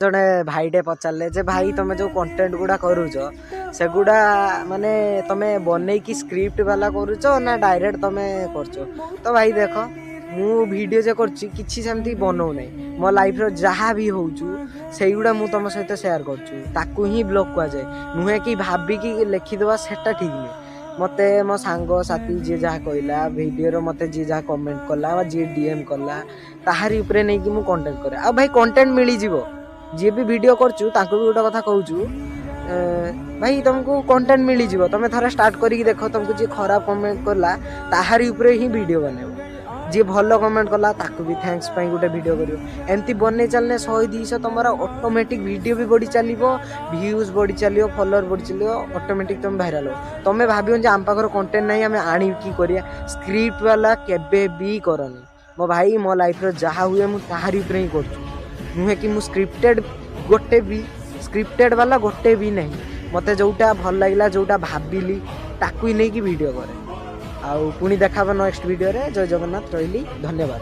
जड़े भाईटे पचारे जे भाई तुम जो कंटेंट गुड़ा करूच से गुड़ा माने तुम बन की स्क्रिप्ट वाला करूच ना डायरेक्ट तुम कर तो भाई देख मु वीडियो जे करमती बनाऊ ना मो लाइफ जहाँ भी होगुड़ा मुझ तुम सहित सेयार करू ही ब्लॉग कह जाए नुहे कि भाविकी लिखिदेवा सेटा ठीक नहीं मते मो सांग साथी जी जहाँ कहला वीडियो मते जी जहाँ कमेंट कला जी डीएम कला ताहारी उपरे नहीं कि मु कंटेंट करे आ भाई कंटेंट मिली जीवो जी भी वीडियो करचु ताको भी गोटे कथा कहूँ भाई तुमको कंटेंट मिली जीवो तुम थोड़ा स्टार्ट करके देख तुमको जी खराब कमेंट कला ताहारी उपरे ही वीडियो बनेबो जी भल कमेंट कला ताको भी थैंक्स पाई गोटे वीडियो करियो एमती बने चलने 100-200 तुमरा ऑटोमेटिक वीडियो भी बढ़ी चलिबो व्यूज बढ़ी चलियो फॉलोअर बढ़ी चलियो ऑटोमेटिक तुम वायरल हो तुम भाबियो जे आम पाखर कंटेंट नहीं आम आनी की करिया स्क्रिप्ट वाला केबे भी करनी मो भाई मो लाइफ रो जहाँ हुए मु ताहारी उपरे ही करछु नुहे कि मु स्क्रिप्टेड वाला गोटे भी नहीं मते जोटा भल लगिला जोटा भाबिली ताकू ही नहीं कि वीडियो करे आउ पुणी देखा नेक्स्ट वीडियो रे जय जगन्नाथ रही धन्यवाद।